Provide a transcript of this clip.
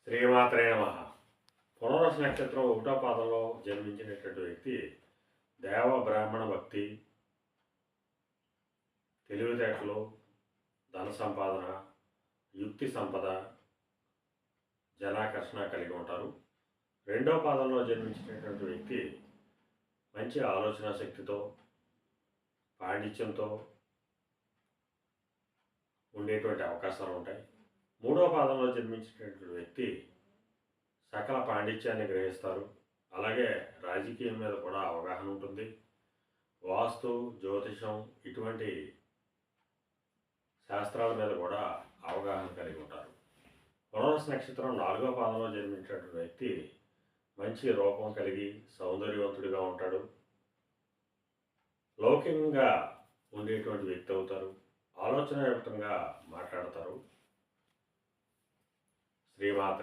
శ్రీమాత్రే నమః. పునర్వసు నక్షత్రం ఒకటో పాదంలో జన్మించినటువంటి వ్యక్తి దేవ బ్రాహ్మణ భక్తి, తెలివితేటలు, ధన సంపాదన, యుక్తి సంపద, జనాకర్షణ కలిగి ఉంటారు. రెండో పాదంలో జన్మించినటువంటి వ్యక్తి మంచి ఆలోచన శక్తితో, పాండిత్యంతో ఉండేటువంటి అవకాశాలు ఉంటాయి. మూడో పాదంలో జన్మించినటువంటి వ్యక్తి సకల పాండిత్యాన్ని గ్రహిస్తారు. అలాగే రాజకీయం మీద కూడా అవగాహన ఉంటుంది. వాస్తు, జ్యోతిషం ఇటువంటి శాస్త్రాల మీద కూడా అవగాహన కలిగి ఉంటారు. పునర్వసు నక్షత్రం నాలుగో పాదంలో జన్మించినటువంటి వ్యక్తి మంచి రూపం కలిగి సౌందర్యవంతుడిగా ఉంటాడు. లౌకికంగా ఉండేటువంటి వ్యక్తి అవుతారు. ఆలోచనాయుక్తంగా మాట్లాడతారు. శ్రీమాత